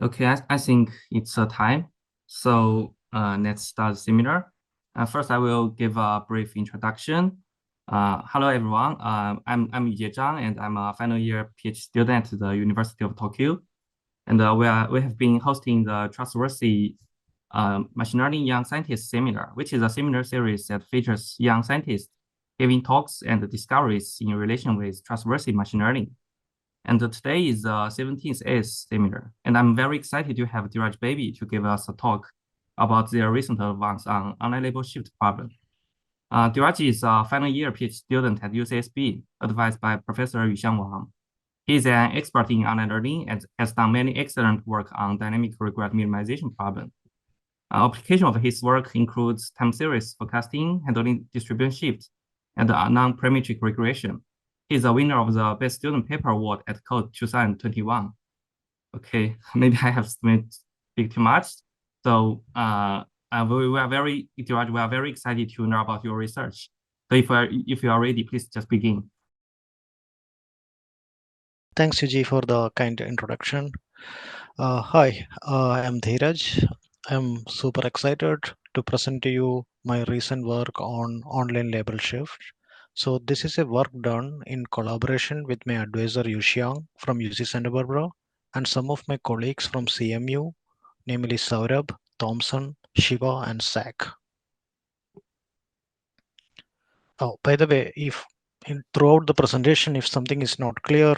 Okay, I think it's a time. So let's start the seminar. First, I will give a brief introduction. Hello, everyone. I'm Dheeraj, and I'm a final year PhD student at the University of Tokyo. And we have been hosting the Trustworthy Machine Learning Young Scientist Seminar, which is a seminar series that features young scientists giving talks and discoveries in relation with trustworthy machine learning. And today is the 17th ACE seminar, and I'm very excited to have Dheeraj Baby to give us a talk about their recent advance on online label shift problem. Dheeraj is a final year PhD student at UCSB, advised by Professor Yuxiang Wang. He is an expert in online learning and has done many excellent work on dynamic regret minimization problem. Application of his work includes time series forecasting, handling distribution shift, and non-parametric regression. He's a winner of the Best Student Paper Award at Code 2021. Okay, maybe I have speak too much. So we are very excited to know about your research. So if you are ready, please just begin. Thanks, Yuji, for the kind introduction. Hi, I'm Dheeraj. I'm super excited to present to you my recent work on online label shift. So this is a work done in collaboration with my advisor Yuxiang from UC Santa Barbara and some of my colleagues from CMU, namely Saurabh, Thompson, Shiva, and Zach. Oh, by the way, if throughout the presentation, if something is not clear,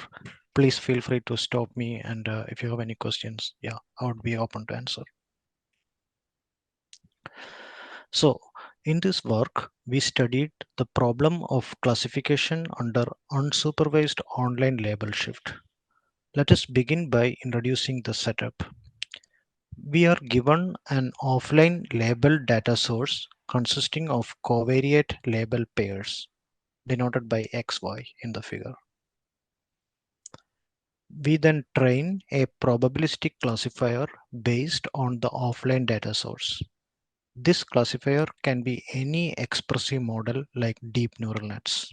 please feel free to stop me. And if you have any questions, yeah, I would be open to answer. So in this work, we studied the problem of classification under unsupervised online label shift. Let us begin by introducing the setup. We are given an offline label data source consisting of covariate label pairs denoted by XY in the figure. We then train a probabilistic classifier based on the offline data source. This classifier can be any expressive model like deep neural nets.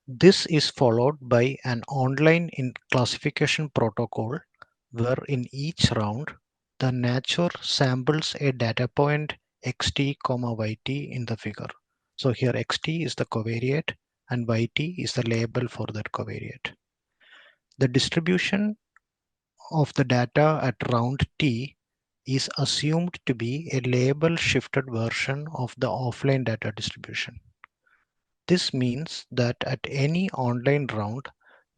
This is followed by an online classification protocol where in each round the nature samples a data point xt, yt in the figure. So here xt is the covariate and yt is the label for that covariate. The distribution of the data at round t is assumed to be a label shifted version of the offline data distribution. This means that at any online round,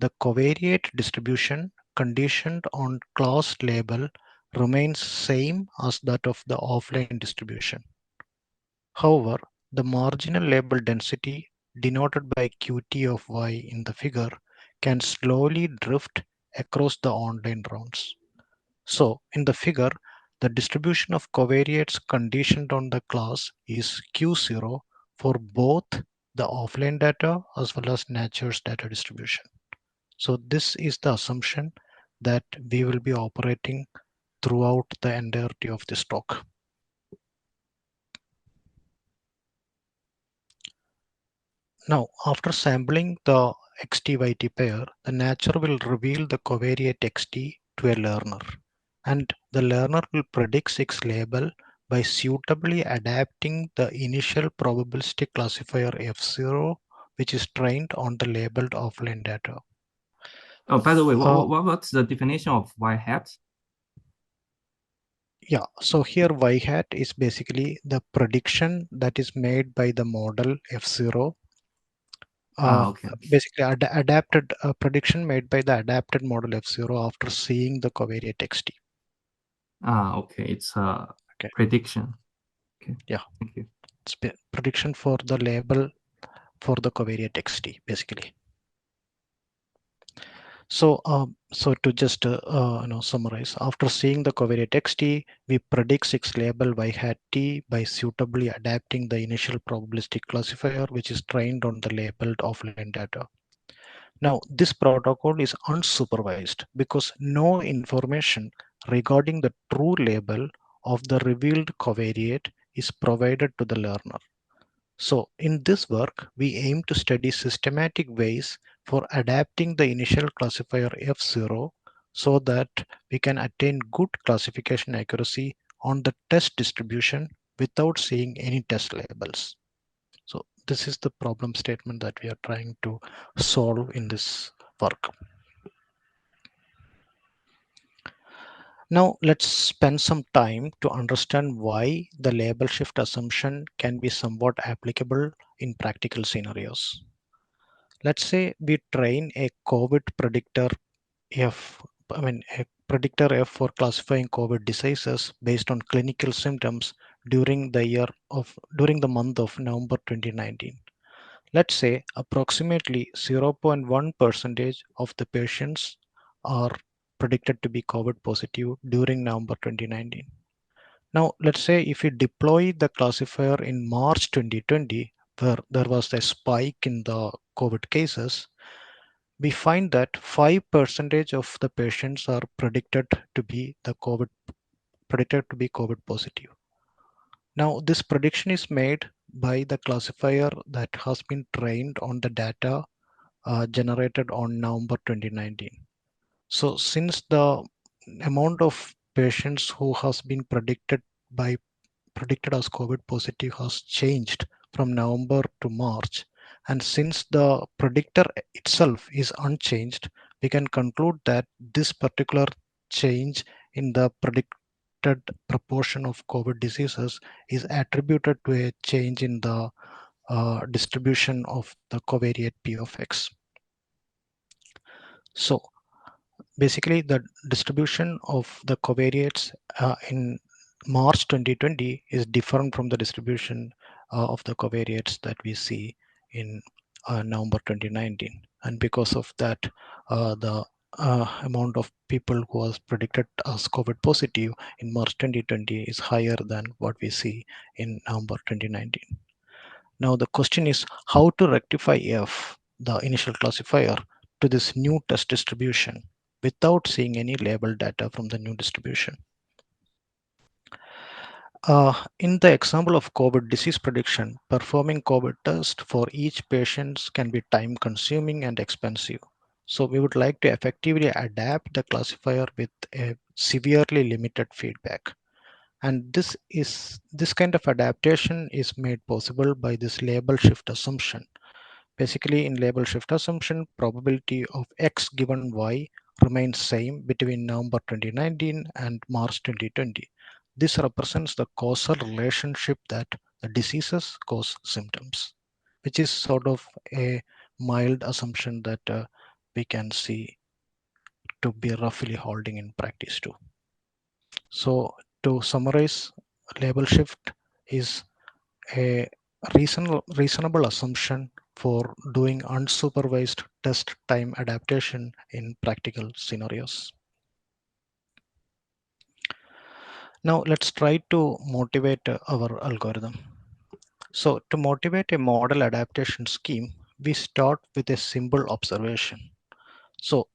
the covariate distribution conditioned on class label remains same as that of the offline distribution. However, the marginal label density denoted by qt of y in the figure can slowly drift across the online rounds. So in the figure, the distribution of covariates conditioned on the class is Q0 for both the offline data as well as nature's data distribution. So this is the assumption that we will be operating throughout the entirety of this talk. Now, after sampling the XT-YT pair, the nature will reveal the covariate XT to a learner, and the learner will predict its label by suitably adapting the initial probabilistic classifier F0, which is trained on the labeled offline data. Oh, by the way, what's the definition of y hat? Yeah, so here y hat is basically the prediction that is made by the model F0. Okay. Basically adapted prediction made by the adapted model F0 after seeing the covariate XT. Okay, it's a prediction. Okay. Yeah, thank you. It's prediction for the label for the covariate XT basically. So, to just summarize, after seeing the covariate XT, we predict its label y hat t by suitably adapting the initial probabilistic classifier, which is trained on the labeled offline data. Now, this protocol is unsupervised because no information regarding the true label of the revealed covariate is provided to the learner. So in this work, we aim to study systematic ways for adapting the initial classifier F0 so that we can attain good classification accuracy on the test distribution without seeing any test labels. So this is the problem statement that we are trying to solve in this work. Now let's spend some time to understand why the label shift assumption can be somewhat applicable in practical scenarios. Let's say we train a COVID predictor F, a predictor F for classifying COVID diseases based on clinical symptoms during the month of November 2019. Let's say approximately 0.1% of the patients are predicted to be COVID positive during November 2019. Now, let's say if we deploy the classifier in March 2020, where there was a spike in the COVID cases, we find that 5% of the patients are predicted to be COVID positive. Now, this prediction is made by the classifier that has been trained on the data generated on November 2019. So since the amount of patients who has been predicted as COVID positive has changed from November to March, and since the predictor itself is unchanged, we can conclude that this particular change in the predicted proportion of COVID diseases is attributed to a change in the distribution of the covariate P of X. So basically, the distribution of the covariates in March 2020 is different from the distribution of the covariates that we see in November 2019. And because of that, the amount of people who was predicted as COVID positive in March 2020 is higher than what we see in November 2019. Now the question is how to rectify F, the initial classifier, to this new test distribution without seeing any label data from the new distribution. In the example of COVID disease prediction, performing COVID test for each patient can be time consuming and expensive. So we would like to effectively adapt the classifier with a severely limited feedback. And this kind of adaptation is made possible by this label shift assumption. Basically, in label shift assumption, probability of X given Y remains same between November 2019 and March 2020. This represents the causal relationship that the diseases cause symptoms, which is sort of a mild assumption that we can see to be roughly holding in practice too. So to summarize, label shift is a reasonable assumption for doing unsupervised test time adaptation in practical scenarios. Now let's try to motivate our algorithm. So to motivate a model adaptation scheme, we start with a simple observation. So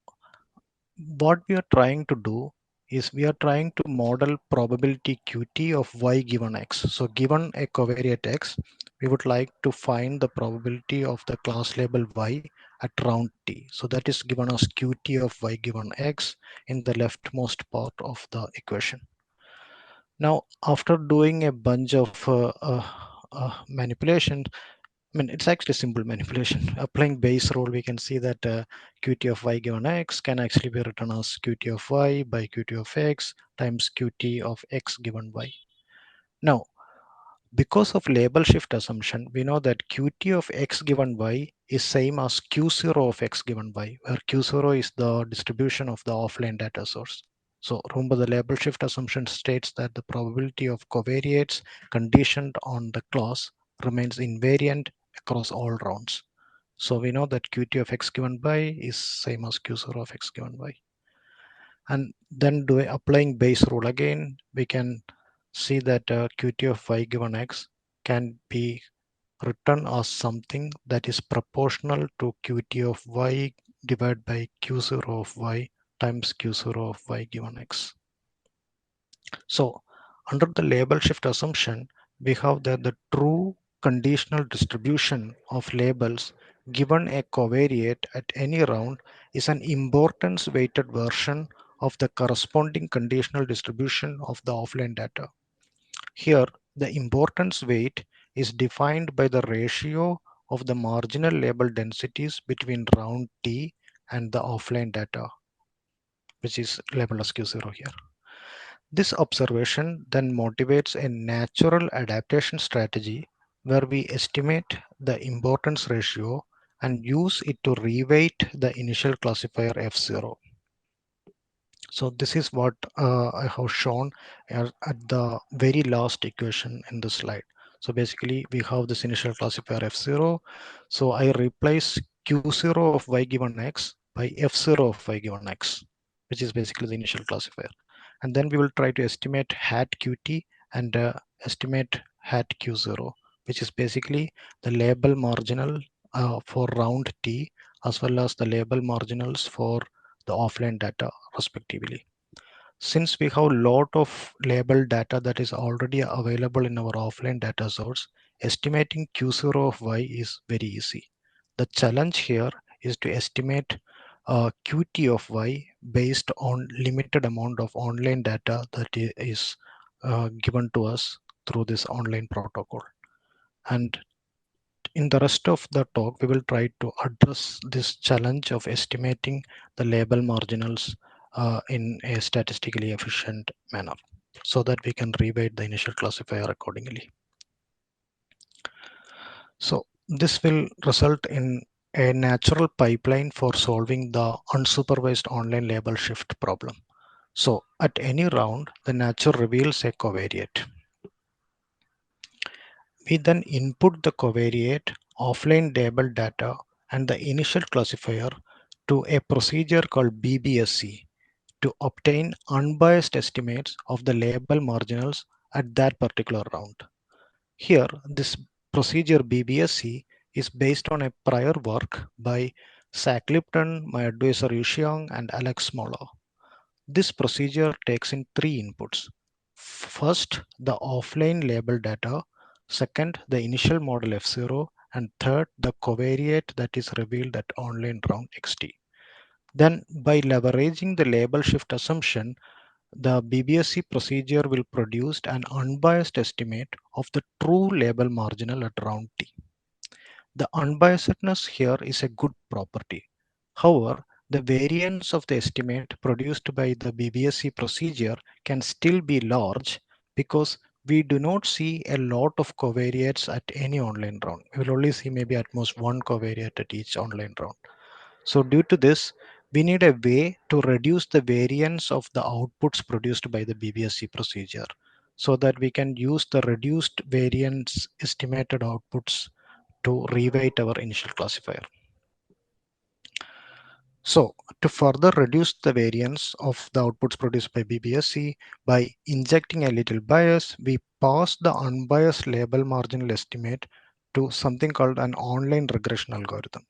what we are trying to do is we are trying to model probability Qt of Y given X. So given a covariate X, we would like to find the probability of the class label Y at round T. So that is given as Qt of Y given X in the leftmost part of the equation. Now, after doing a bunch of manipulations, it's actually simple manipulation. Applying base rule, we can see that Qt of Y given X can actually be written as Qt of Y by Qt of X times Qt of X given Y. Now, because of label shift assumption, we know that Qt of X given Y is same as Q0 of X given Y, where Q0 is the distribution of the offline data source. So remember, the label shift assumption states that the probability of covariates conditioned on the class remains invariant across all rounds. So we know that Qt of X given Y is same as Q0 of X given Y. And then applying base rule again, we can see that Qt of Y given X can be written as something that is proportional to Qt of Y divided by Q0 of Y times Q0 of Y given X. So under the label shift assumption, we have that the true conditional distribution of labels given a covariate at any round is an importance weighted version of the corresponding conditional distribution of the offline data. Here, the importance weight is defined by the ratio of the marginal label densities between round T and the offline data, which is labeled as Q0 here. This observation then motivates a natural adaptation strategy where we estimate the importance ratio and use it to reweight the initial classifier F0. So this is what I have shown at the very last equation in the slide. So basically we have this initial classifier F0. So I replace Q0 of y given x by F0 of y given x, which is basically the initial classifier. And then we will try to estimate hat Qt and estimate hat Q0, which is basically the label marginal for round T as well as the label marginals for the offline data respectively. Since we have a lot of label data that is already available in our offline data source, estimating Q0 of y is very easy. The challenge here is to estimate Qt of y based on limited amount of online data that is given to us through this online protocol. And in the rest of the talk, we will try to address this challenge of estimating the label marginals in a statistically efficient manner so that we can reweight the initial classifier accordingly. So this will result in a natural pipeline for solving the unsupervised online label shift problem. So at any round, the nature reveals a covariate. We then input the covariate offline label data and the initial classifier to a procedure called BBSC to obtain unbiased estimates of the label marginals at that particular round. Here, this procedure BBSC is based on a prior work by Zach Lipton, my advisor Yushiang, and Alex Moller. This procedure takes in three inputs. First, the offline label data. Second, the initial model F0. And third, the covariate that is revealed at online round XT. Then by leveraging the label shift assumption, the BBSC procedure will produce an unbiased estimate of the true label marginal at round T. The unbiasedness here is a good property. However, the variance of the estimate produced by the BBSC procedure can still be large because we do not see a lot of covariates at any online round. We will only see maybe at most one covariate at each online round. So due to this, we need a way to reduce the variance of the outputs produced by the BBSC procedure so that we can use the reduced variance estimated outputs to rewrite our initial classifier. So to further reduce the variance of the outputs produced by BBSC, by injecting a little bias, we pass the unbiased label marginal estimate to something called an online regression algorithm.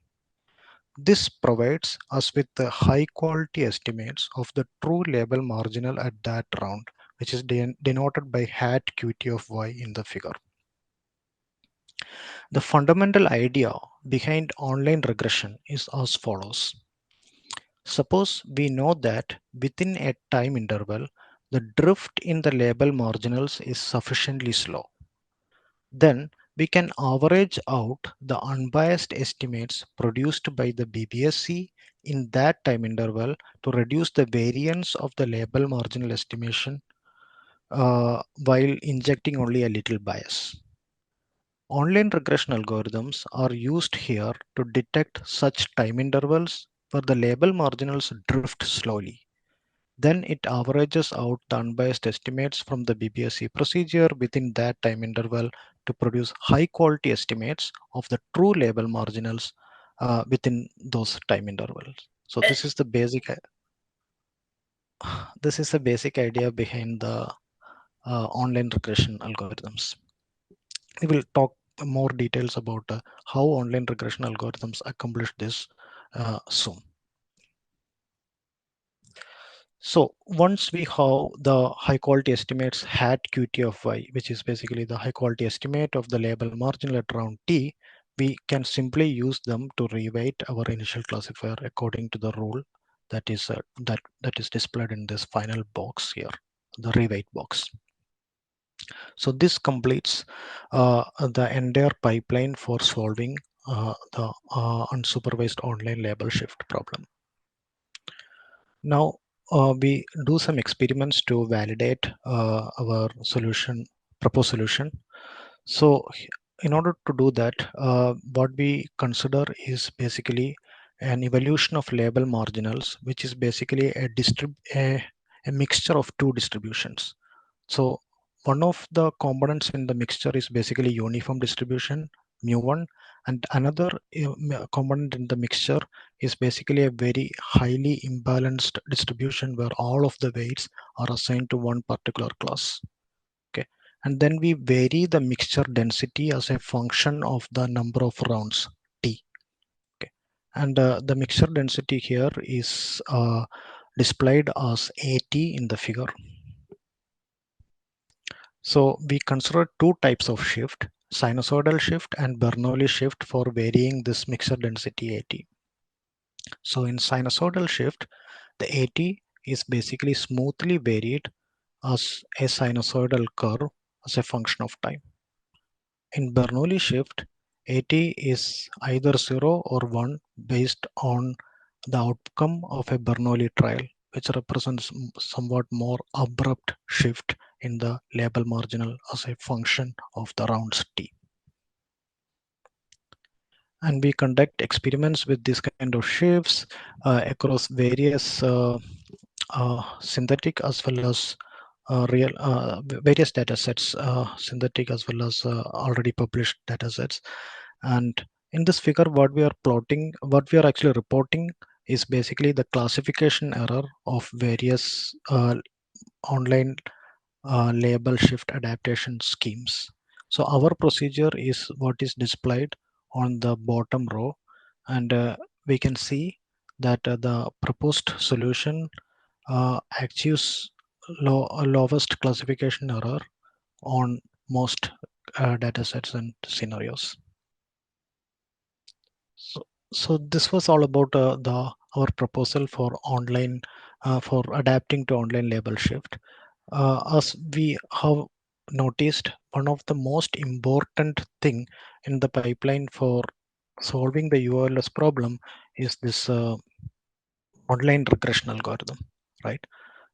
This provides us with the high quality estimates of the true label marginal at that round, which is denoted by hat Qt of y in the figure. The fundamental idea behind online regression is as follows. Suppose we know that within a time interval, the drift in the label marginals is sufficiently slow. Then we can average out the unbiased estimates produced by the BBSC in that time interval to reduce the variance of the label marginal estimation while injecting only a little bias. Online regression algorithms are used here to detect such time intervals where the label marginals drift slowly. Then it averages out the unbiased estimates from the BBSC procedure within that time interval to produce high quality estimates of the true label marginals within those time intervals. So this is the basic idea behind the online regression algorithms. We will talk more details about how online regression algorithms accomplish this soon. So once we have the high quality estimates hat Qt of y, which is basically the high quality estimate of the label marginal at round T, we can simply use them to reweight our initial classifier according to the rule that is displayed in this final box here, the reweight box. So this completes the entire pipeline for solving the unsupervised online label shift problem. Now we do some experiments to validate our proposed solution. So in order to do that, what we consider is basically an evolution of label marginals, which is basically a mixture of two distributions. So one of the components in the mixture is basically uniform distribution, mu1, and another component in the mixture is basically a very highly imbalanced distribution where all of the weights are assigned to one particular class. Okay, and then we vary the mixture density as a function of the number of rounds t. Okay, and the mixture density here is displayed as AT in the figure. So we consider two types of shift, sinusoidal shift and Bernoulli shift, for varying this mixture density AT. So in sinusoidal shift, the AT is basically smoothly varied as a sinusoidal curve as a function of time. In Bernoulli shift, AT is either 0 or 1 based on the outcome of a Bernoulli trial, which represents somewhat more abrupt shift in the label marginal as a function of the rounds t. And we conduct experiments with this kind of shifts across various synthetic as well as various data sets, synthetic as well as already published data sets. And in this figure, what we are actually reporting is basically the classification error of various online label shift adaptation schemes. So our procedure is what is displayed on the bottom row, and we can see that the proposed solution achieves lowest classification error on most data sets and scenarios. So this was all about our proposal for online for adapting to online label shift. As we have noticed, one of the most important thing in the pipeline for solving the URLs problem is this online regression algorithm, right?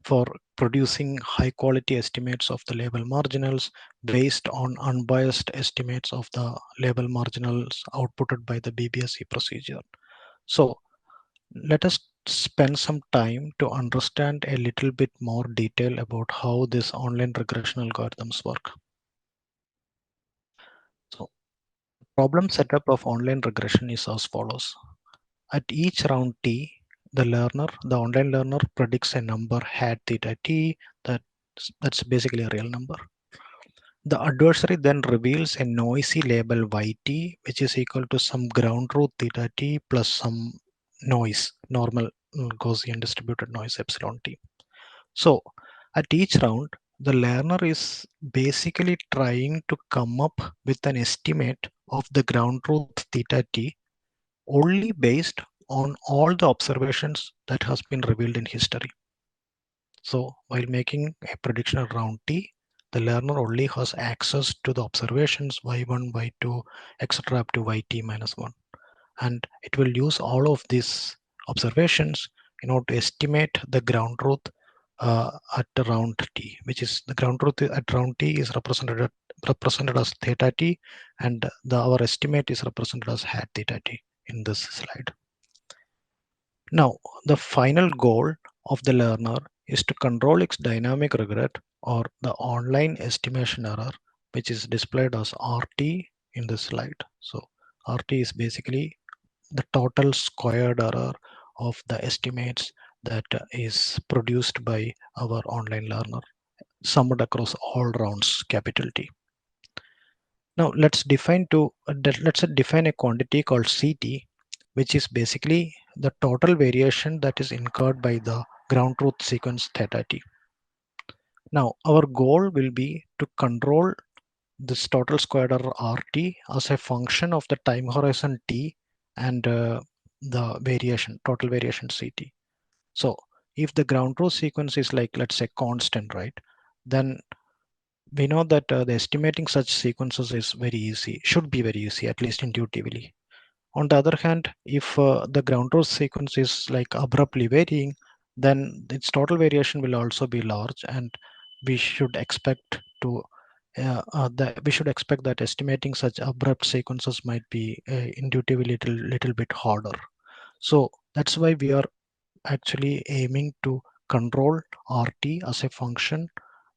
For producing high quality estimates of the label marginals based on unbiased estimates of the label marginals outputted by the BBSE procedure. So let us spend some time to understand a little bit more detail about how this online regression algorithms work. So problem setup of online regression is as follows. At each round t, the online learner predicts a number hat theta t that's basically a real number. The adversary then reveals a noisy label yt, which is equal to some ground truth theta t plus some noise, normal Gaussian distributed noise epsilon t. So at each round, the learner is basically trying to come up with an estimate of the ground truth theta t only based on all the observations that has been revealed in history. So while making a prediction around t, the learner only has access to the observations y1, y2, etc. up to yt minus 1. And it will use all of these observations in order to estimate the ground truth at round t, which is the ground truth at round t is represented as theta t, and our estimate is represented as hat theta t in this slide. Now, the final goal of the learner is to control its dynamic regret or the online estimation error, which is displayed as RT in this slide. So RT is basically the total squared error of the estimates that is produced by our online learner, summed across all rounds, capital T. Now let's define a quantity called CT, which is basically the total variation that is incurred by the ground truth sequence theta t. Now our goal will be to control this total squared error RT as a function of the time horizon T and the variation, total variation CT. So if the ground truth sequence is like, let's say, constant, right? Then we know that the estimating such sequences is very easy, should be very easy, at least intuitively. On the other hand, if the ground truth sequence is like abruptly varying, then its total variation will also be large, and we should expect to that estimating such abrupt sequences might be intuitively little bit harder. So that's why we are actually aiming to control RT as a function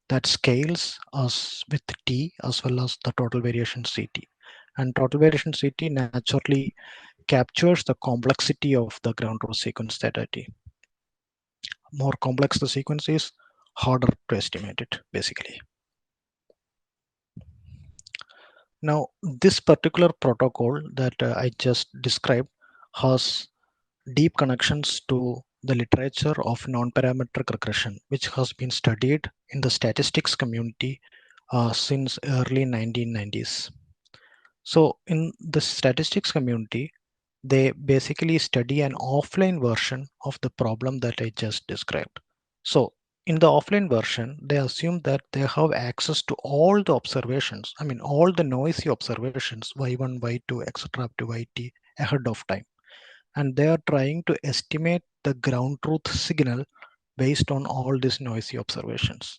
that scales us with T as well as the total variation CT. And total variation CT naturally captures the complexity of the ground truth sequence theta T. More complex the sequence is, harder to estimate it, basically. Now, this particular protocol that I just described has deep connections to the literature of non-parametric regression, which has been studied in the statistics community since early 1990s. So in the statistics community, they basically study an offline version of the problem that I just described. So in the offline version, they assume that they have access to all the observations, I mean, all the noisy observations, y1, y2, etc. up to yt ahead of time. And they are trying to estimate the ground truth signal based on all these noisy observations.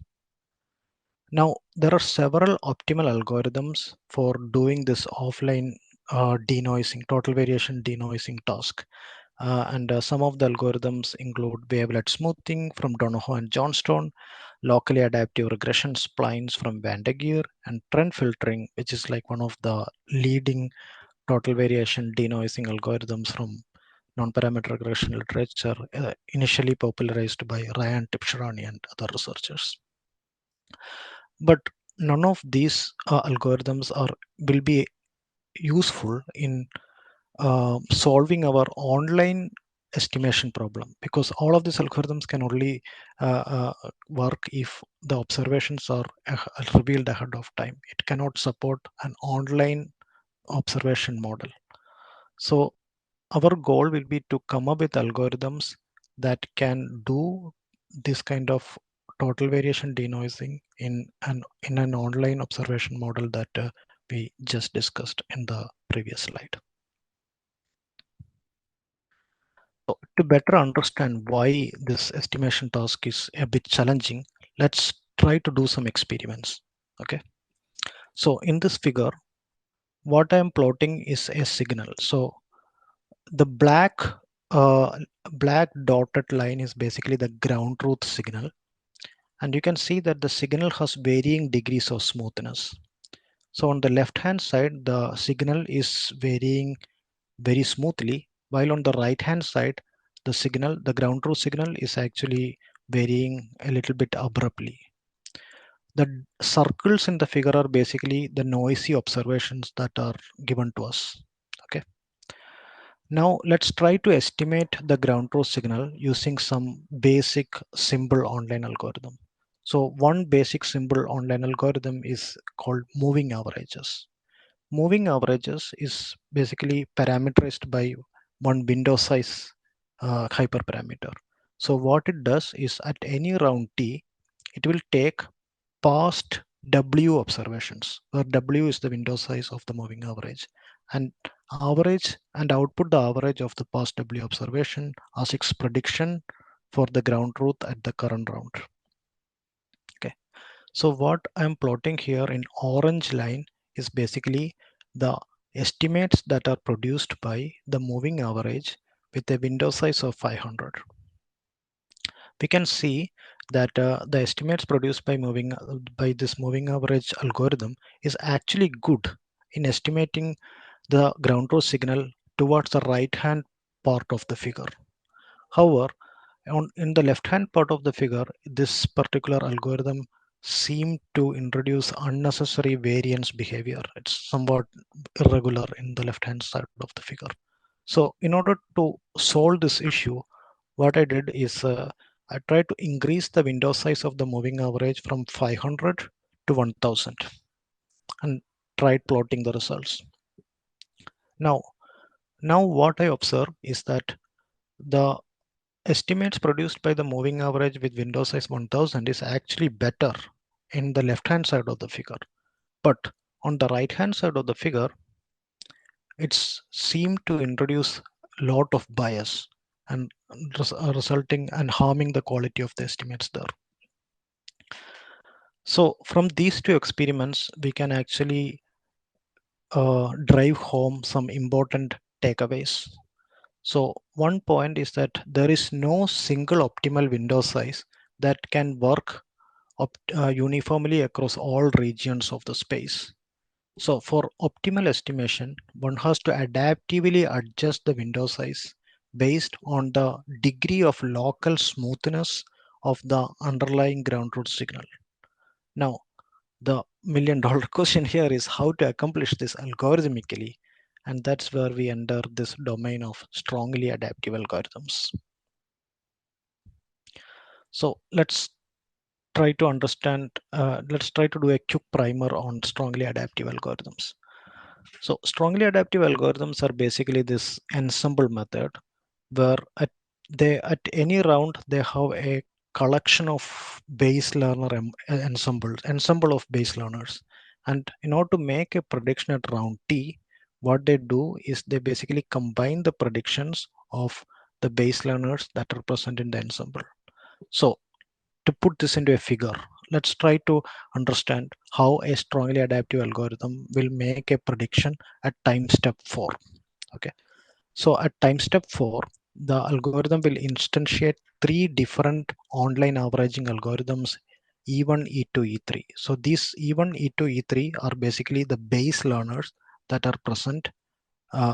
Now, there are several optimal algorithms for doing this offline denoising, total variation denoising task. And some of the algorithms include wavelet smoothing from Donoho and Johnstone, locally adaptive regression splines from Van de Geer, and trend filtering, which is like one of the leading total variation denoising algorithms from non-parametric regression literature, initially popularized by Ryan Tibshirani and other researchers. But none of these algorithms will be useful in solving our online estimation problem, because all of these algorithms can only work if the observations are revealed ahead of time. It cannot support an online observation model. So our goal will be to come up with algorithms that can do this kind of total variation denoising in an online observation model that we just discussed in the previous slide. So to better understand why this estimation task is a bit challenging, let's try to do some experiments. Okay. So in this figure, what I am plotting is a signal. So the black dotted line is basically the ground truth signal, and you can see that the signal has varying degrees of smoothness. So on the left hand side, the signal is varying very smoothly, while on the right hand side, the ground truth signal is actually varying a little bit abruptly. The circles in the figure are basically the noisy observations that are given to us. Okay. Now let's try to estimate the ground truth signal using some basic simple online algorithm. So one basic simple online algorithm is called moving averages. Moving averages is basically parameterized by one window size hyperparameter. So what it does is at any round t, it will take past W observations, where W is the window size of the moving average, and average and output the average of the past W observation as its prediction for the ground truth at the current round. Okay, so what I'm plotting here in orange line is basically the estimates that are produced by the moving average with a window size of 500. We can see that the estimates produced by this moving average algorithm is actually good in estimating the ground truth signal towards the right hand part of the figure. However, in the left hand part of the figure, this particular algorithm seemed to introduce unnecessary variance behavior. It's somewhat irregular in the left hand side of the figure. So in order to solve this issue, what I did is I tried to increase the window size of the moving average from 500 to 1000. and tried plotting the results. Now what I observe is that the estimates produced by the moving average with window size 1000 is actually better in the left hand side of the figure. But on the right hand side of the figure, it's seemed to introduce a lot of bias and resulting and harming the quality of the estimates there. So from these two experiments, we can actually drive home some important takeaways. So one point is that there is no single optimal window size that can work uniformly across all regions of the space. So for optimal estimation, one has to adaptively adjust the window size based on the degree of local smoothness of the underlying ground truth signal. Now, the million-dollar question here is how to accomplish this algorithmically, and that's where we enter this domain of strongly adaptive algorithms. So let's try to understand, let's try to do a quick primer on strongly adaptive algorithms. So strongly adaptive algorithms are basically this ensemble method where at any round they have a collection of base learner ensemble of base learners, and in order to make a prediction at round T, what they do is they basically combine the predictions of the base learners that are present in the ensemble. So to put this into a figure, let's try to understand how a strongly adaptive algorithm will make a prediction at time step 4. Okay, so at time step 4, the algorithm will instantiate 3 different online averaging algorithms, E1, E2, E3. So these E1, E2, E3 are basically the base learners that are present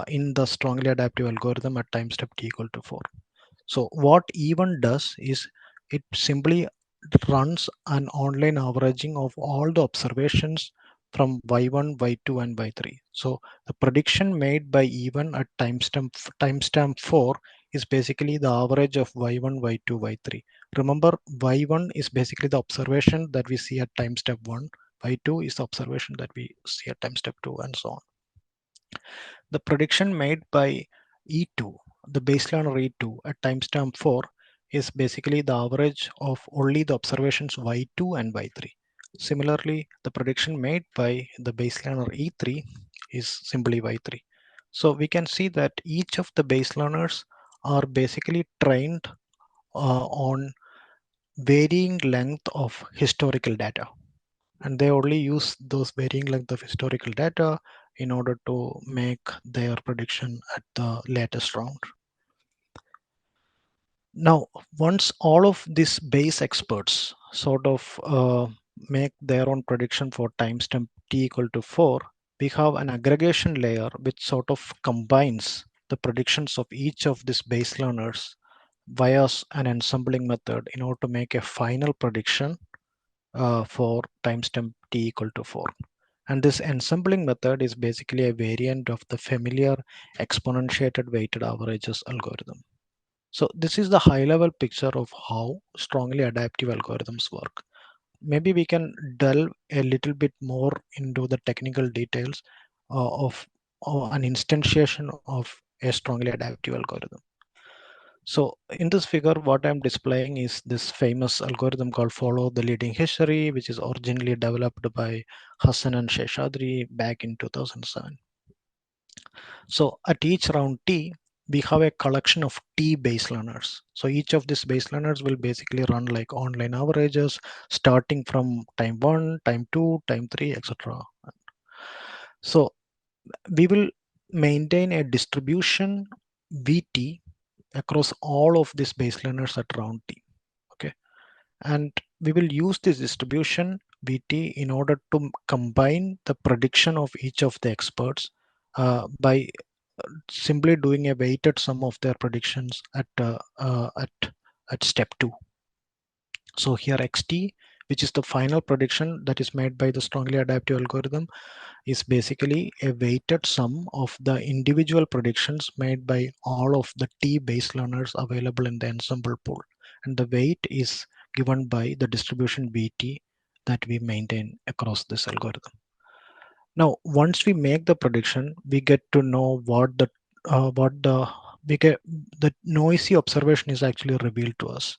in the strongly adaptive algorithm at time step t equal to 4. So what E1 does is it simply runs an online averaging of all the observations from y1, y2, and y3. So the prediction made by E1 at timestamp 4 is basically the average of y1, y2, y3. Remember, y1 is basically the observation that we see at timestamp 1, y2 is the observation that we see at timestamp 2, and so on. The prediction made by E2, the baseline E2 at timestamp 4 is basically the average of only the observations Y2 and Y3. Similarly, the prediction made by the baseline E3 is simply Y3. So we can see that each of the base learners are basically trained on varying length of historical data, and they only use those varying length of historical data in order to make their prediction at the latest round. Now, once all of these base experts sort of make their own prediction for timestamp t equal to 4, we have an aggregation layer which sort of combines the predictions of each of these base learners via an ensembling method in order to make a final prediction for timestamp t equal to 4. And this ensembling method is basically a variant of the familiar exponentiated weighted averages algorithm. So this is the high level picture of how strongly adaptive algorithms work. Maybe we can delve a little bit more into the technical details of an instantiation of a strongly adaptive algorithm. So in this figure, what I'm displaying is this famous algorithm called follow the leading history, which is originally developed by Hassan and Sheshadri back in 2007. So at each round T, we have a collection of T base learners. So each of these base learners will basically run like online averages, starting from time 1, time 2, time 3, etc. So we will maintain a distribution VT across all of these base learners at round T. Okay, and we will use this distribution VT in order to combine the prediction of each of the experts by simply doing a weighted sum of their predictions at step 2. So here xt, which is the final prediction that is made by the strongly adaptive algorithm, is basically a weighted sum of the individual predictions made by all of the T base learners available in the ensemble pool, and the weight is given by the distribution VT that we maintain across this algorithm. Now, once we make the prediction, we get to know we get the noisy observation is actually revealed to us.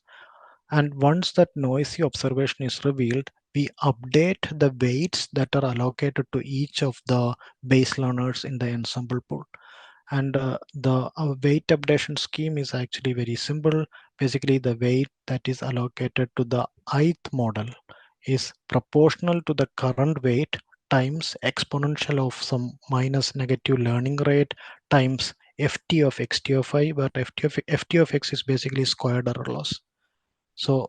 And once that noisy observation is revealed, we update the weights that are allocated to each of the base learners in the ensemble pool. And the weight updation scheme is actually very simple. Basically, the weight that is allocated to the ith model is proportional to the current weight times exponential of some minus negative learning rate times ft of xt of I, where ft of x is basically squared error loss. So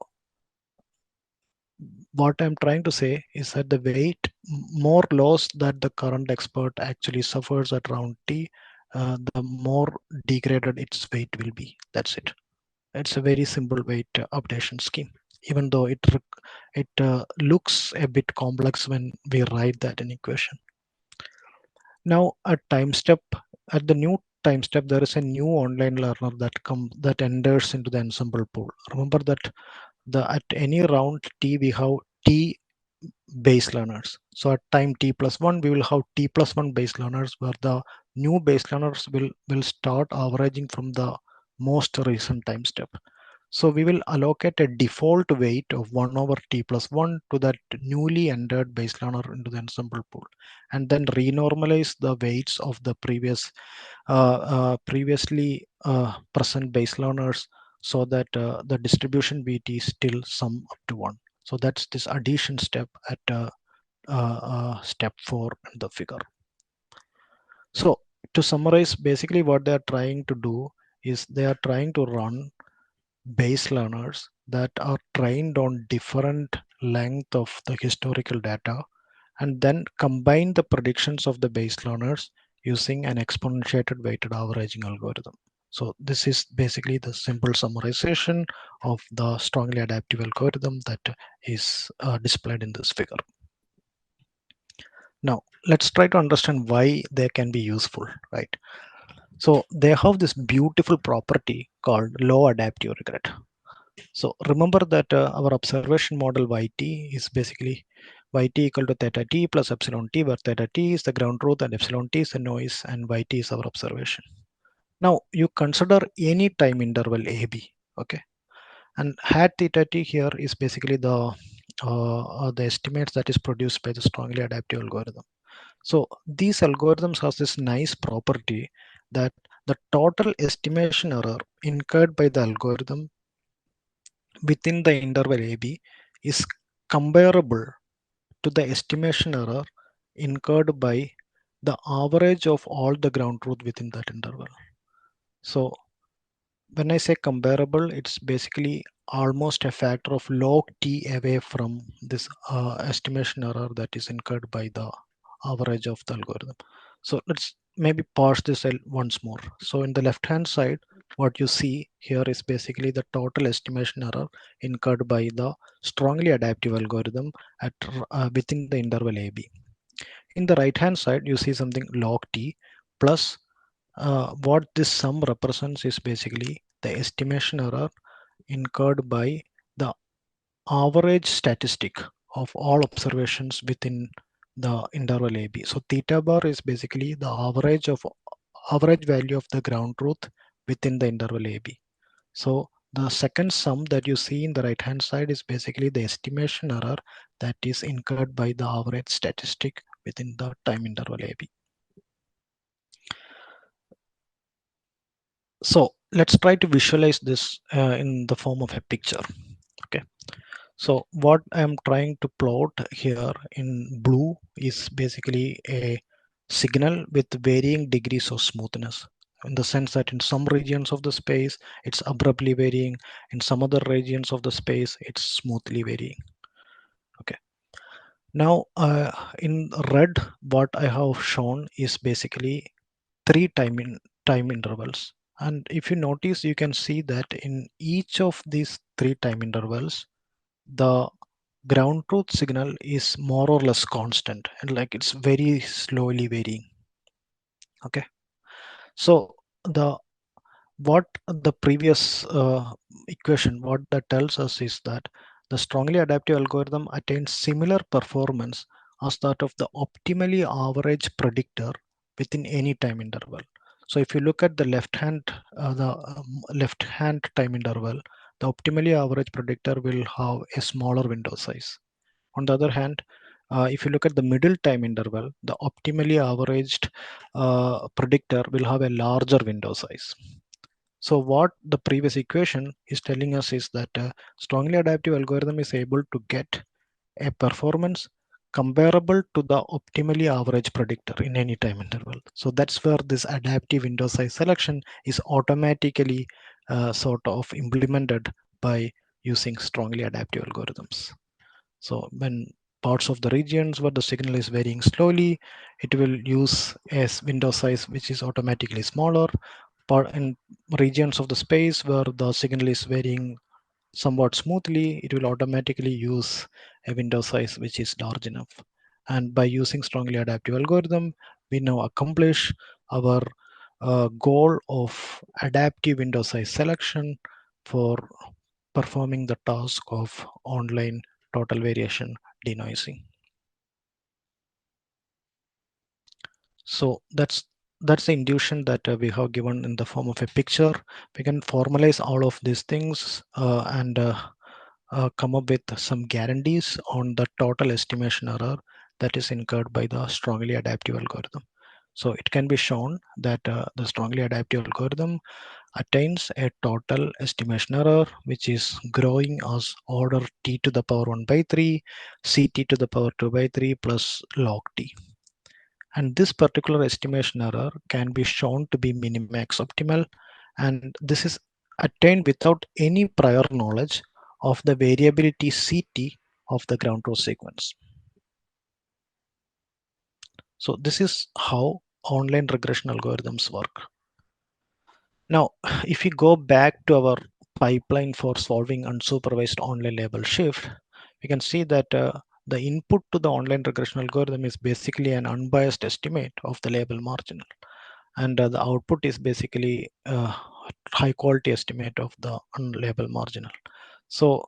what I'm trying to say is that the weight more loss that the current expert actually suffers at round t, the more degraded its weight will be. That's it. It's a very simple weight updation scheme, even though it looks a bit complex when we write that in equation. Now at the new time step, there is a new online learner that enters into the ensemble pool. Remember that at any round t we have t base learners. So at time t plus 1, we will have t plus 1 base learners, where the new base learners will start averaging from the most recent time step. So we will allocate a default weight of 1 over t plus 1 to that newly entered base learner into the ensemble pool, and then renormalize the weights of the previously present base learners, so that the distribution weight is still sum up to 1. So that's this addition step at step 4 in the figure. So to summarize, basically what they are trying to do is they are trying to run base learners that are trained on different length of the historical data, and then combine the predictions of the base learners using an exponentiated weighted averaging algorithm. So this is basically the simple summarization of the strongly adaptive algorithm that is displayed in this figure. Now let's try to understand why they can be useful, right? So they have this beautiful property called low adaptive regret. So remember that our observation model yt is basically yt equal to theta t plus epsilon t, where theta t is the ground truth and epsilon t is the noise and yt is our observation. Now you consider any time interval ab, okay, and hat theta t here is basically the estimates that is produced by the strongly adaptive algorithm. So these algorithms has this nice property that the total estimation error incurred by the algorithm within the interval AB is comparable to the estimation error incurred by the average of all the ground truth within that interval. So when I say comparable, it's basically almost a factor of log t away from this estimation error that is incurred by the average of the algorithm. So let's maybe parse this once more. So in the left hand side, what you see here is basically the total estimation error incurred by the strongly adaptive algorithm at within the interval AB. In the right hand side, you see something log t plus what this sum represents is basically the estimation error incurred by the average statistic of all observations within the interval AB. So theta bar is basically the average value of the ground truth within the interval AB. So the second sum that you see in the right hand side is basically the estimation error that is incurred by the average statistic within the time interval AB. So let's try to visualize this in the form of a picture. Okay. So what I'm trying to plot here in blue is basically a signal with varying degrees of smoothness, in the sense that in some regions of the space it's abruptly varying, in some other regions of the space it's smoothly varying. Okay. Now in red, what I have shown is basically three time intervals, and if you notice, you can see that in each of these three time intervals the ground truth signal is more or less constant, and like it's very slowly varying. Okay, so the what the previous equation, what that tells us is that the strongly adaptive algorithm attains similar performance as that of the optimally average predictor within any time interval. So if you look at the left-hand time interval, the optimally average predictor will have a smaller window size. On the other hand, if you look at the middle time interval, the optimally averaged predictor will have a larger window size. So what the previous equation is telling us is that a strongly adaptive algorithm is able to get a performance comparable to the optimally average predictor in any time interval. So that's where this adaptive window size selection is automatically sort of implemented by using strongly adaptive algorithms. So when parts of the regions where the signal is varying slowly, it will use a window size which is automatically smaller. But in regions of the space where the signal is varying somewhat smoothly, it will automatically use a window size which is large enough. And by using strongly adaptive algorithm, we now accomplish our goal of adaptive window size selection for performing the task of online total variation denoising. So that's the induction that we have given in the form of a picture. We can formalize all of these things and come up with some guarantees on the total estimation error that is incurred by the strongly adaptive algorithm. So it can be shown that the strongly adaptive algorithm attains a total estimation error which is growing as order t to the power 1 by 3, ct to the power 2 by 3 plus log t. And this particular estimation error can be shown to be minimax optimal, and this is attained without any prior knowledge of the variability ct of the ground truth sequence. So this is how online regression algorithms work. Now, if we go back to our pipeline for solving unsupervised online label shift, we can see that the input to the online regression algorithm is basically an unbiased estimate of the label marginal. And the output is basically a high quality estimate of the unlabeled marginal. So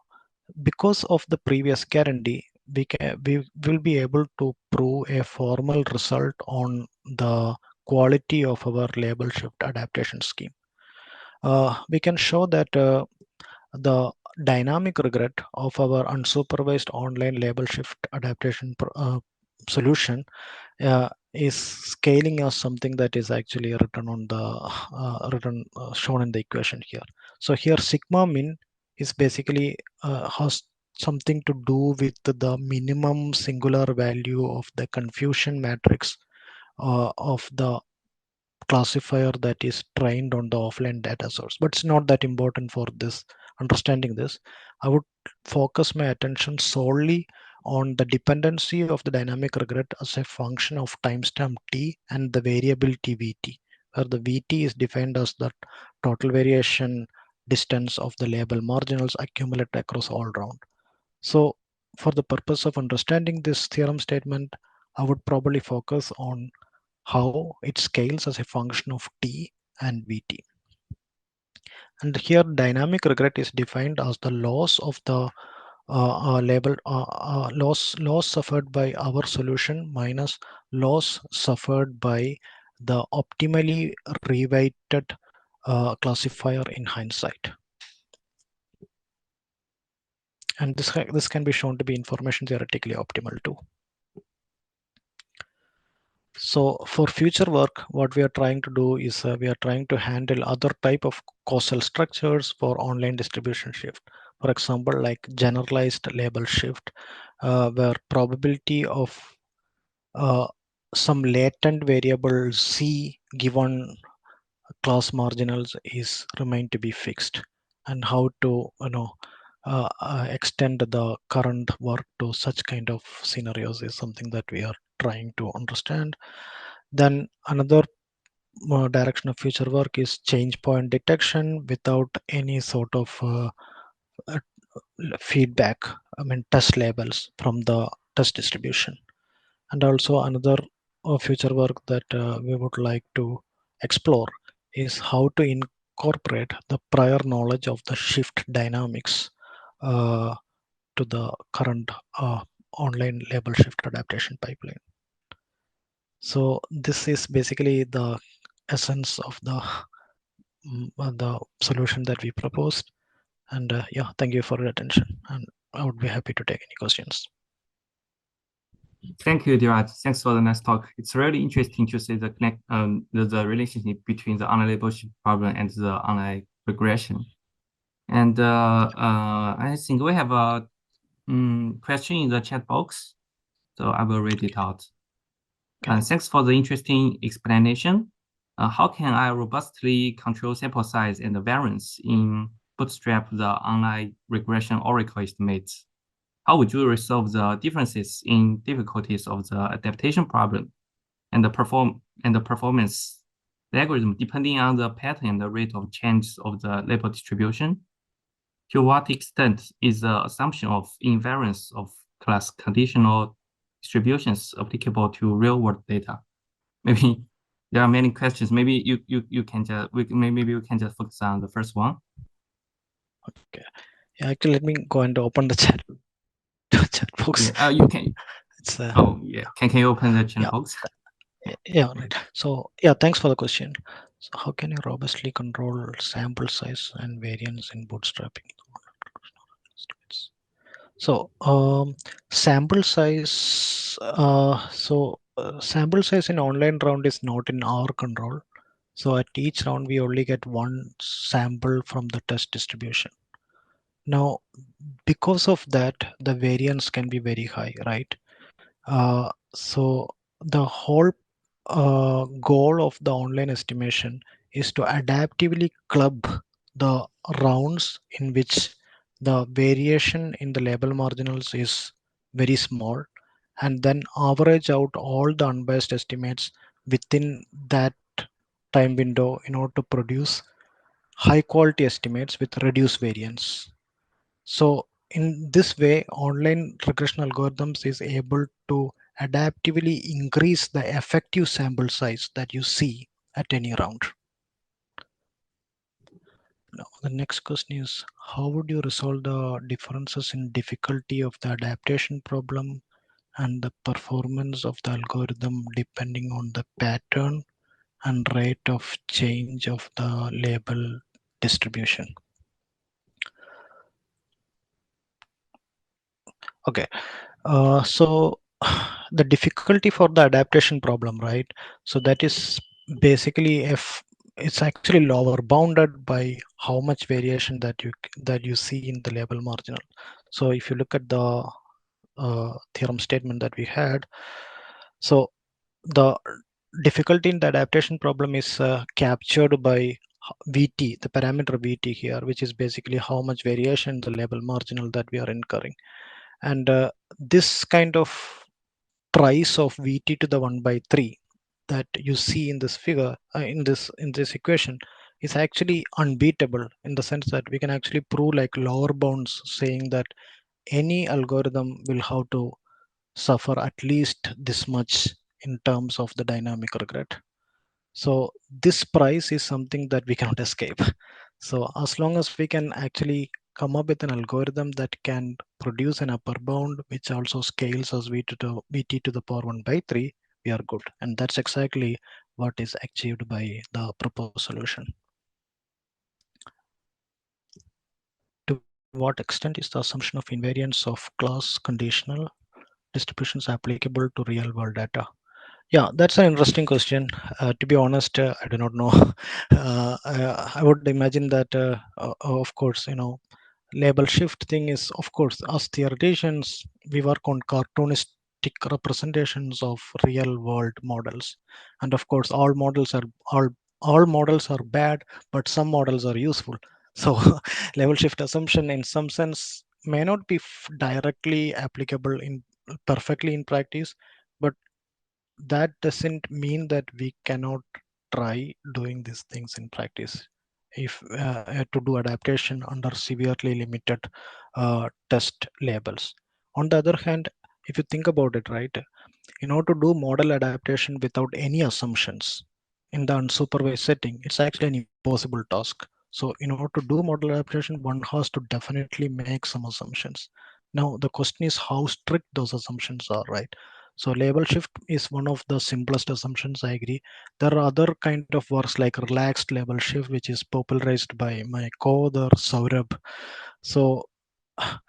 because of the previous guarantee, we will be able to prove a formal result on the quality of our label shift adaptation scheme. We can show that the dynamic regret of our unsupervised online label shift adaptation solution is scaling as something that is actually written on the shown in the equation here. So here sigma min is basically has something to do with the minimum singular value of the confusion matrix of the classifier that is trained on the offline data source, but it's not that important for this understanding this. I would focus my attention solely on the dependency of the dynamic regret as a function of timestamp t and the variability vt, where the vt is defined as the total variation distance of the label marginals accumulated across all round. So for the purpose of understanding this theorem statement, I would probably focus on how it scales as a function of t and vt. And here dynamic regret is defined as the loss of the loss suffered by our solution minus loss suffered by the optimally reweighted classifier in hindsight. And this can be shown to be information theoretically optimal too. So for future work, what we are trying to do is we are trying to handle other type of causal structures for online distribution shift. For example, like generalized label shift, where probability of some latent variable c given class marginals is remain to be fixed, and how to extend the current work to such kind of scenarios is something that we are trying to understand. Then another direction of future work is change point detection without any sort of uh, feedback, test labels from the test distribution. And also another future work that we would like to explore is how to incorporate the prior knowledge of the shift dynamics to the current online label shift adaptation pipeline. So this is basically the essence of the solution that we proposed. And yeah, thank you for your attention. And I would be happy to take any questions. Thank you, Dheeraj. Thanks for the nice talk. It's really interesting to see the relationship between the online label shift problem and the online regression. And I think we have a question in the chat box, so I will read it out. Okay. Thanks for the interesting explanation. How can I robustly control sample size and the variance in Bootstrap the online regression Oracle estimates? How would you resolve the differences in difficulties of the adaptation problem and the performance algorithm depending on the pattern and the rate of change of the label distribution? To what extent is the assumption of invariance of class conditional distributions applicable to real-world data? Maybe there are many questions. Maybe you can just maybe we can just focus on the first one. Okay. Yeah, actually, let me go and open the chat box. Yeah, you can. It's Oh yeah. Can you open the chat yeah. box? Yeah, right. So yeah, thanks for the question. So how can you robustly control sample size and variance in bootstrapping? So sample size. Sample size in online round is not in our control. So at each round we only get one sample from the test distribution. Now, because of that, the variance can be very high, right? So the whole goal of the online estimation is to adaptively club the rounds in which the variation in the label marginals is very small, and then average out all the unbiased estimates within that time window in order to produce high quality estimates with reduced variance. So in this way, online regression algorithms is able to adaptively increase the effective sample size that you see at any round. Now, the next question is, how would you resolve the differences in difficulty of the adaptation problem and the performance of the algorithm depending on the pattern and rate of change of the label distribution? Okay. So the difficulty for the adaptation problem, right? So that is basically if it's actually lower bounded by how much variation that you see in the label marginal. So if you look at the theorem statement that we had, so the difficulty in the adaptation problem is captured by VT, the parameter VT here, which is basically how much variation in the label marginal that we are incurring. And this kind of price of VT to the 1 by 3 that you see in this figure, in this equation, is actually unbeatable in the sense that we can actually prove like lower bounds saying that any algorithm will have to suffer at least this much in terms of the dynamic regret. So this price is something that we cannot escape. So as long as we can actually come up with an algorithm that can produce an upper bound, which also scales as VT to the power 1 by 3, we are good. And that's exactly what is achieved by the proposed solution. To what extent is the assumption of invariance of class conditional distributions applicable to real world data? Yeah, that's an interesting question. To be honest, I do not know. I would imagine that, of course, label shift thing is, of course, us theoreticians, we work on cartoonistic representations of real world models. And of course, all models are bad, but some models are useful. So label shift assumption in some sense may not be directly applicable in perfectly in practice, but that doesn't mean that we cannot try doing these things in practice if to do adaptation under severely limited test labels. On the other hand, if you think about it, right, in order to do model adaptation without any assumptions in the unsupervised setting, it's actually an impossible task. So in order to do model adaptation, one has to definitely make some assumptions. Now the question is how strict those assumptions are, right? So label shift is one of the simplest assumptions, I agree. There are other kind of works like relaxed label shift, which is popularized by my co-author Saurabh. So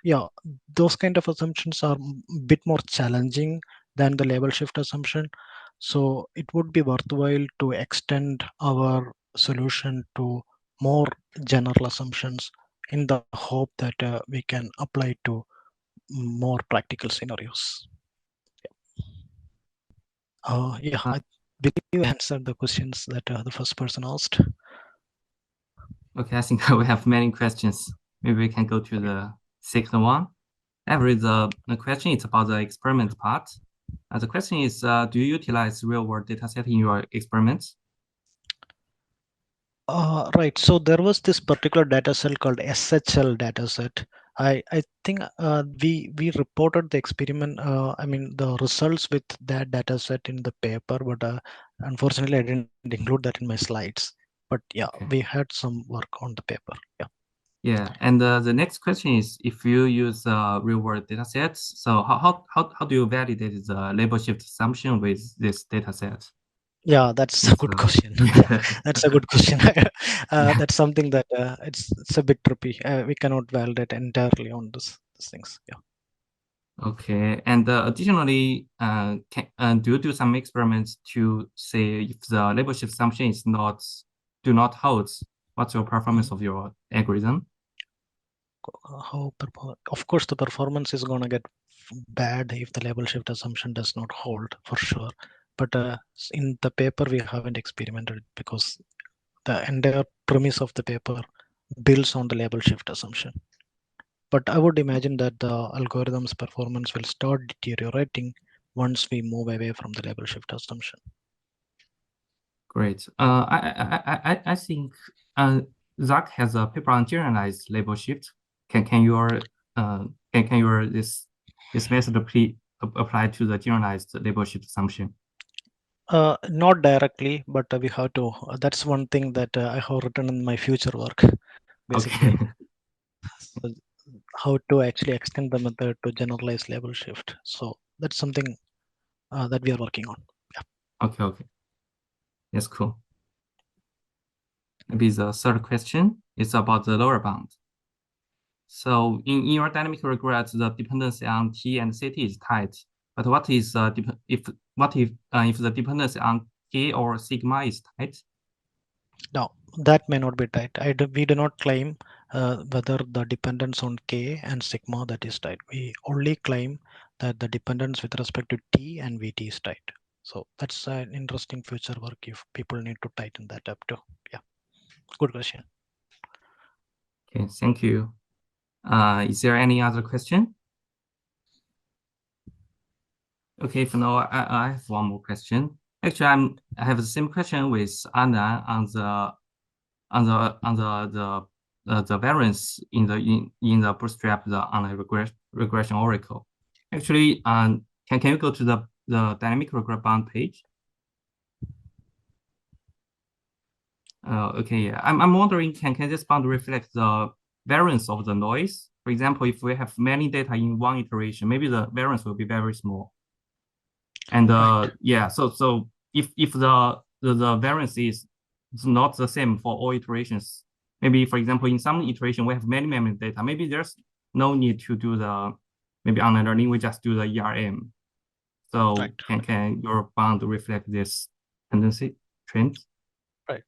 yeah, those kind of assumptions are a bit more challenging than the label shift assumption. So it would be worthwhile to extend our solution to more general assumptions in the hope that we can apply to more practical scenarios. Yeah, I believe you answered the questions that the first person asked. Okay, I think we have many questions. Maybe we can go to the second one. Every the question is about the experiment part. The question is, do you utilize real-world data set in your experiments? Right. So there was this particular data set called SHL dataset. I think we reported the experiment. I mean the results with that dataset in the paper, but unfortunately I didn't include that in my slides. But yeah, Okay. we had some work on the paper. Yeah. Yeah, and the next question is, if you use real-world data sets, so how do you validate the label shift assumption with this data set? Yeah, that's a good question. Yeah. That's a good question. Yeah. That's something that it's a bit trippy. We cannot validate entirely on these things. Yeah. Okay, and additionally, do you do some experiments to say if the label shift assumption is do not hold, what's your performance of your algorithm? Of course the performance is going to get bad if the label shift assumption does not hold for sure, but in the paper we haven't experimented because the entire premise of the paper builds on the label shift assumption. But I would imagine that the algorithm's performance will start deteriorating once we move away from the label shift assumption. Great. I think Zach has a paper on generalized label shift. Can your this method apply to the generalized label shift assumption? Not directly, but we have to. That's one thing that I have written in my future work, basically. Okay. So how to actually extend the method to generalize label shift. So that's something that we are working on. Yeah. Okay. That's cool. Maybe the third question is about the lower bound. So in your dynamic regret, the dependency on T and CT is tight. But what is if the dependency on K or sigma is tight? Now that may not be tight. We do not claim whether the dependence on K and sigma that is tight. We only claim that the dependence with respect to T and VT is tight. So that's an interesting future work if people need to tighten that up too. Yeah, good question. Okay, thank you. Is there any other question? Okay, for now, I have one more question. Actually, I have the same question with Anna on the variance in the bootstrap the online regression oracle. Actually, can you go to the dynamic regret bound page? Okay, yeah. I'm wondering, can this bound reflect the variance of the noise? For example, if we have many data in one iteration, maybe the variance will be very small. And Right. yeah, so if the variance is not the same for all iterations, maybe for example in some iteration we have many memory data, maybe there's no need to do the maybe online learning, we just do the ERM. So Right. can your bound reflect this tendency trends? Right.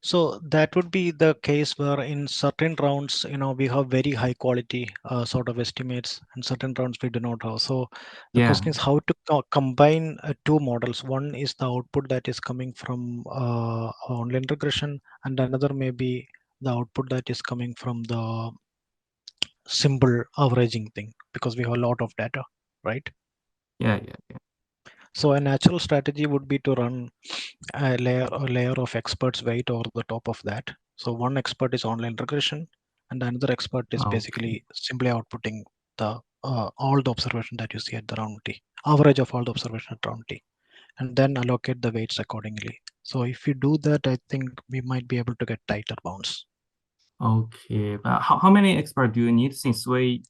So that would be the case where in certain rounds, we have very high quality sort of estimates, and certain rounds we do not have. So the Yeah, question is how to combine two models. One is the output that is coming from online regression, and another may be the output that is coming from the simple averaging thing, because we have a lot of data, right? yeah. So a natural strategy would be to run a layer of experts weight over the top of that. So one expert is online regression, and another expert is Okay. basically simply outputting the all the observation that you see at the round T, average of all the observation at round T, and then allocate the weights accordingly. So if you do that, I think we might be able to get tighter bounds. Okay, but how many experts do you need? Since we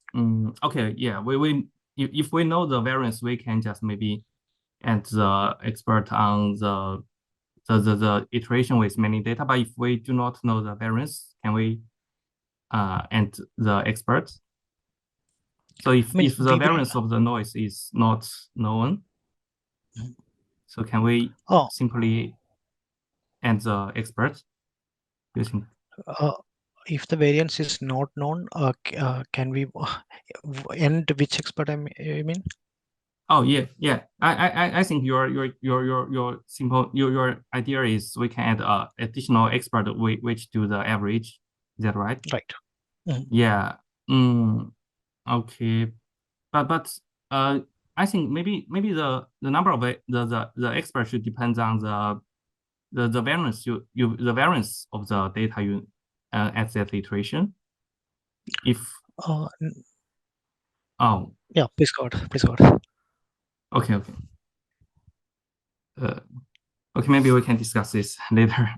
okay, yeah, we if we know the variance, we can just maybe add the expert on the iteration with many data. But if we do not know the variance, can we add the expert? So if I mean, the we will. variance of the noise is not known, Mhm. so can we Oh, simply add the expert using? uh, if the variance is not known, can we end which expert? I mean, Oh yeah, yeah. I think your simple your idea is we can add additional expert which do the average. Is that right? right. Mhm. Yeah. Okay. But I think maybe the number of the expert should depend on the variance the variance of the data you at that iteration. If Uh, oh yeah, please go ahead. Please go ahead. okay. Uh, okay, maybe we can discuss this later.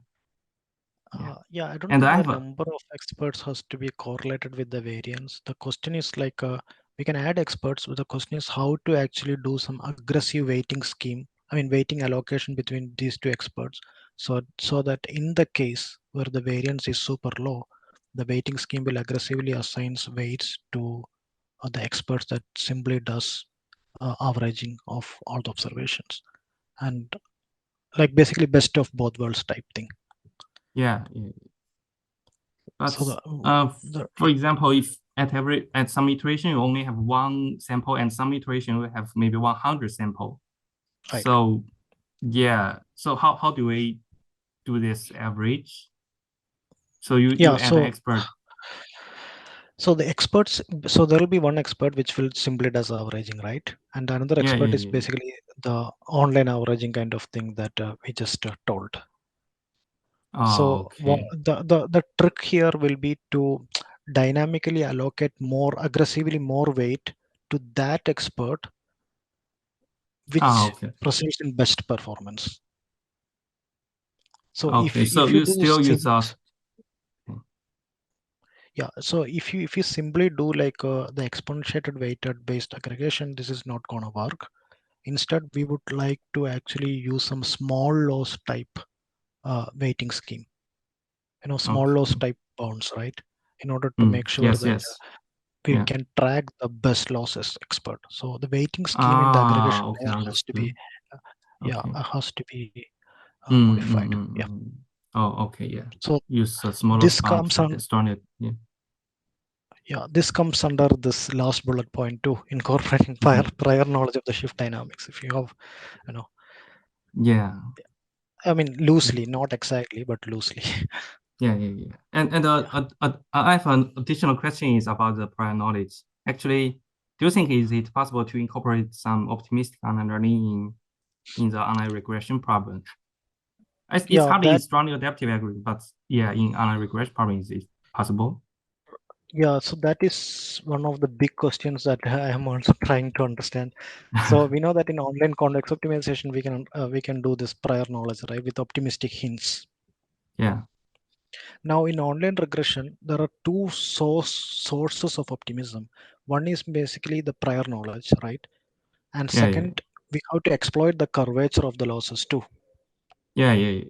Yeah. Yeah, I don't And think I the have a number of experts has to be correlated with the variance. The question is like we can add experts, but the question is how to actually do some aggressive weighting scheme. I mean, weighting allocation between these two experts. So that in the case where the variance is super low, the weighting scheme will aggressively assigns weights to the experts that simply does averaging of all the observations, and like basically best of both worlds type thing. yeah. But So for example, if at some iteration you only have one sample and some iteration you have maybe 100 sample. right. So yeah. So how do we do this average? So you Yeah, add an so expert. the experts, so there will be one expert which will simply does averaging, right? And another Yeah, expert yeah, is yeah, yeah. basically the online averaging kind of thing that we just told. Oh, So okay. the trick here will be to dynamically allocate more aggressively more weight to that expert Oh, which okay. results in best performance. So Okay. So if you you do still use yeah, so if you simply do like the exponentiated weighted based aggregation, this is not gonna work. Instead, we would like to actually use some small loss type weighting scheme. Small okay. loss type bounds, right? In order to make sure Yes, that yes. we Yeah. can track the best losses expert. So the weighting scheme in the Ah, aggregation okay, layer has to be, understood. uh, yeah, Okay. has to be Mm, mm, modified. mm, Yeah. mm. Oh, okay, yeah. So Use a smaller this bound comes for on, the strong. Yeah. yeah, this comes under this last bullet point too, incorporating Okay. prior knowledge of the shift dynamics. If you have, you know, Yeah. I mean, loosely, not exactly, but loosely. Yeah. And Yeah. I have an additional question is about the prior knowledge. Actually, do you think is it possible to incorporate some optimistic online learning in the online regression problem? It's Yeah, hardly in that strongly adaptive algorithm, but yeah, in online regression problem is it possible? Yeah, so that is one of the big questions that I am also trying to understand. So we know that in online context optimization, we can do this prior knowledge, right, with optimistic hints. Yeah, Now in online regression, there are two sources of optimism. One is basically the prior knowledge, right? And yeah. second, we have to exploit the curvature of the losses too. Yeah.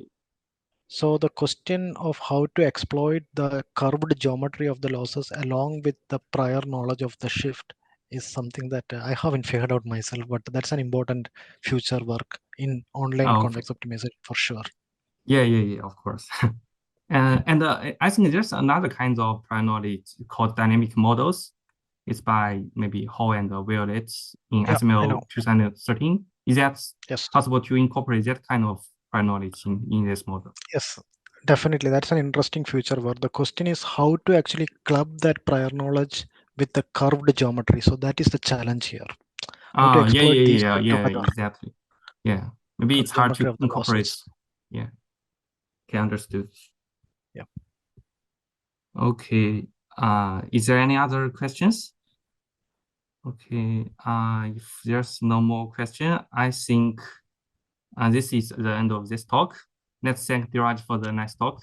So the question of how to exploit the curved geometry of the losses along with the prior knowledge of the shift is something that I haven't figured out myself, but that's an important future work in online Oh, okay. context optimization for sure. Yeah, of course. And I think there's another kind of prior knowledge called dynamic models. It's by maybe Hall and Violet in Yeah, I know. SML 2013. Is that Yes, possible to incorporate that kind of prior knowledge in this model? yes, definitely. That's an interesting future work. The question is how to actually club that prior knowledge with the curved geometry. So that is the challenge here. How to exploit these two Yeah, together, exactly. Yeah, maybe the it's hard geometry to of the incorporate. losses. Yeah, okay, understood. Yeah. Okay, is there any other questions? Okay, if there's no more question, I think this is the end of this talk. Let's thank Dheeraj for the nice talk.